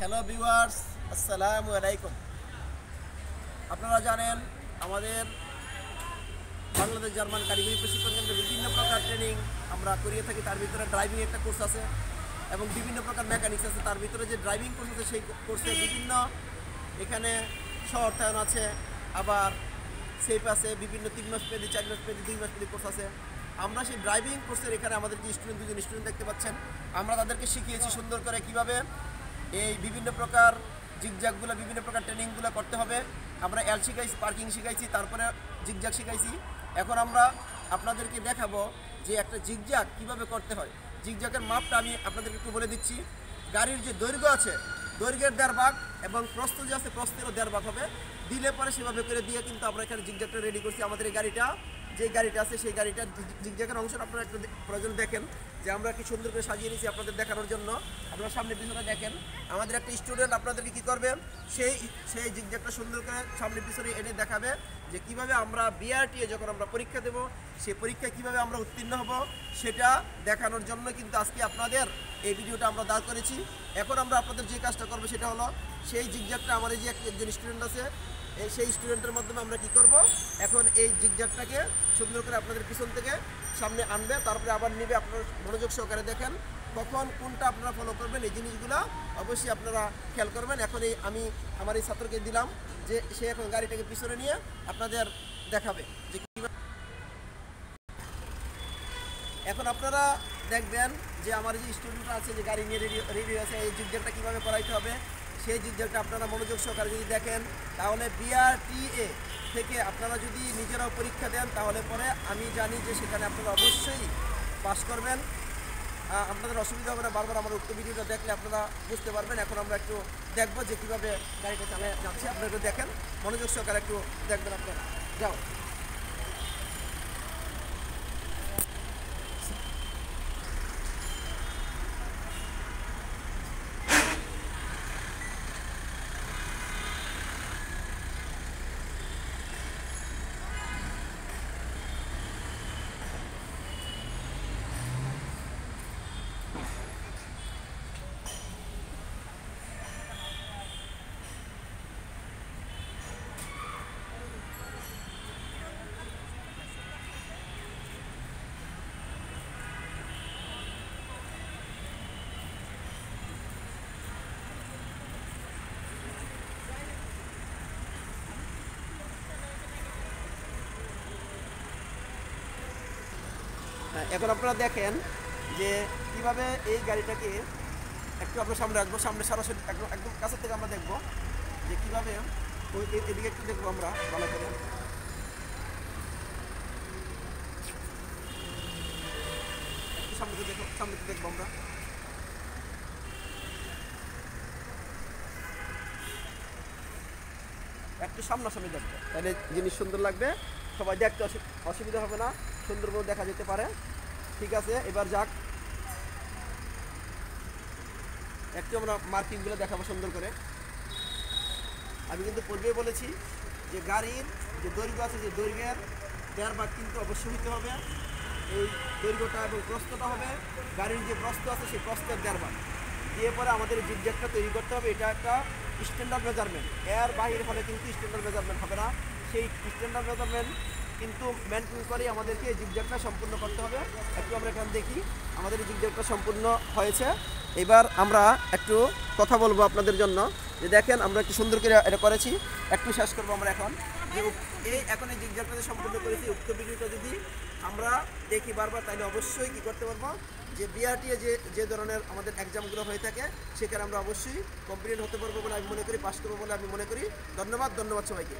Hello viewers, আসসালামু আলাইকুম। আপনারা জানেন আমাদের বাংলাদেশ জার্মান কারিগরি প্রশিক্ষণ কেন্দ্রে বিভিন্ন প্রকার ট্রেনিং আমরা করিয়ে থাকি। তার ভিতরে ড্রাইভিং একটা কোর্স আছে এবং বিভিন্ন প্রকার মেকানিক্স আছে। তার ভিতরে যে ড্রাইভিং কোর্স আছে সেই কোর্সে বিভিন্ন এখানে অর্থায়ন আছে, আবার সেফ আছে, বিভিন্ন 3 মাস মেয়াদি, 4 মাস মেয়াদি, 2 মাস মেয়াদি কোর্স আছে। আমরা সেই ড্রাইভিং কোর্সের এখানে আমাদের যে দুজন স্টুডেন্ট দেখতে পাচ্ছেন, আমরা তাদেরকে শিখিয়েছি সুন্দর করে কীভাবে এই বিভিন্ন প্রকার জিগজ্যাগগুলো, বিভিন্ন প্রকার ট্রেনিংগুলো করতে হবে। আমরা এল শিখাইছি, পার্কিং শিখাইছি, তারপরে জিগজ্যাগ শিখাইছি। এখন আমরা আপনাদেরকে দেখাবো যে একটা জিগজ্যাগ কীভাবে করতে হয়। জিগজ্যাগের মাপটা আমি আপনাদেরকে একটু বলে দিচ্ছি। গাড়ির যে দৈর্ঘ্য আছে, দৈর্ঘ্যের 1.5 ভাগ এবং প্রস্থ যে আছে, প্রস্থেরও 1.5 ভাগ হবে। দিলে পরে সেভাবে করে দিয়ে কিন্তু আমরা এখানে জিগজ্যাগটা রেডি করছি। আমাদের এই গাড়িটা, যে গাড়িটা আছে সেই গাড়িটার জিগজ্যাগের অংশটা আপনারা একটু প্রয়োজন দেখেন যে আমরা কি সুন্দর করে সাজিয়ে নিয়েছি আপনাদের দেখানোর জন্য। আপনারা সামনে পিছনে দেখেন। আমাদের একটা স্টুডেন্ট আপনাদেরকে কী করবে, সেই জিগজ্যাগটা সুন্দর করে সামনে পিছনে এনে দেখাবে যে কীভাবে আমরা বিআরটিএ যখন আমরা পরীক্ষা দেব, সেই পরীক্ষায় কীভাবে আমরা উত্তীর্ণ হব সেটা দেখানোর জন্য কিন্তু আজকে আপনাদের এই ভিডিওটা আমরা দাঁড় করেছি। এখন আমরা আপনাদের যে কাজটা করবো সেটা হলো, সেই জিগজ্যাগটা আমার এই যে একজন স্টুডেন্ট আছে, সেই স্টুডেন্টের মাধ্যমে আমরা কি করব, এখন এই জিগজ্যাগটাকে সুন্দর করে আপনাদের পিছন থেকে সামনে আনবে, তারপরে আবার নিবে। আপনারা মনোযোগ সহকারে দেখেন কখন কোনটা আপনারা ফলো করবেন, এই জিনিসগুলো অবশ্যই আপনারা খেয়াল করবেন। এখন আমি আমার এই ছাত্রকে দিলাম যে সে এখন গাড়িটাকে পিছনে নিয়ে আপনাদের দেখাবে যে কীভাবে। এখন আপনারা দেখবেন যে আমার যে স্টুডেন্টরা আছে, যে গাড়ি নিয়ে রেডি আছে, এই জিগজ্যাগটা কীভাবে করাইতে হবে সেই জিগজ্যাগটা আপনারা মনোযোগ সহকারে যদি দেখেন, তাহলে বিআরটিএ থেকে আপনারা যদি নিজেরাও পরীক্ষা দেন তাহলে পরে আমি জানি যে সেখানে আপনারা অবশ্যই পাস করবেন। আপনাদের অসুবিধা হবে না। বারবার আমার উক্ত ভিডিওটা দেখলে আপনারা বুঝতে পারবেন। এখন আমরা একটু দেখবো যে কীভাবে গাড়িটা চালিয়ে যাচ্ছে। আপনারা একটু দেখেন, মনোযোগ সহকারে একটু দেখবেন। আপনারা যাও। এখন আপনারা দেখেন যে কীভাবে এই গাড়িটাকে একটু আপনার সামনে রাখবো, সামনে সরাসরি একদম কাছের থেকে আমরা দেখবো যে কীভাবে এদিকে একটু দেখবো আমরা ভালো করে। একটু সামনে দেখবো আমরা। একটু সামনাসামনি দেখবো, তাহলে জিনিস সুন্দর লাগবে, সবাই দেখতে অসুবিধা হবে না, সুন্দরভাবে দেখা যেতে পারে। ঠিক আছে, এবার যাক, একটু আমরা মার্কিংগুলো দেখাবো সুন্দর করে। আমি কিন্তু পূর্বেই বলেছি যে গাড়ির যে দৈর্ঘ্য আছে, যে দৈর্ঘ্যের 1.5 ভাগ কিন্তু অবশ্যই হতে হবে। এই দৈর্ঘ্যটা এবং প্রস্থটা হবে, গাড়ির যে প্রস্থ আছে সেই প্রস্থের 1.5 ভাগ দিয়ে পরে আমাদের জিগজ্যাগটা তৈরি করতে হবে। এটা একটা স্ট্যান্ডার্ড মেজারমেন্ট, এর বাইরে হলে কিন্তু স্ট্যান্ডার্ড মেজারমেন্ট হবে না। সেই স্ট্যান্ডার্ড মেজারমেন্ট কিন্তু মেনটেন করে আমাদেরকে এই জিগজ্যাগটা সম্পূর্ণ করতে হবে। একটু আমরা এখানে দেখি আমাদের এই জিগজ্যাগটা সম্পূর্ণ হয়েছে। এবার আমরা একটু কথা বলবো আপনাদের জন্য যে দেখেন আমরা একটু সুন্দর করে এটা করেছি। একটু শেষ করবো আমরা এখন যে এখন এই জিগজ্যাগটা সম্পূর্ণ করেছি। উক্ত ভিডিওটা যদি আমরা দেখি বারবার, তাহলে অবশ্যই কী করতে পারবো যে বিআরটিএ যে ধরনের আমাদের এক্সামগুলো হয়ে থাকে সেখানে আমরা অবশ্যই কমপ্লিট হতে পারবো বলে আমি মনে করি, পাস করবো বলে আমি মনে করি। ধন্যবাদ সবাইকে।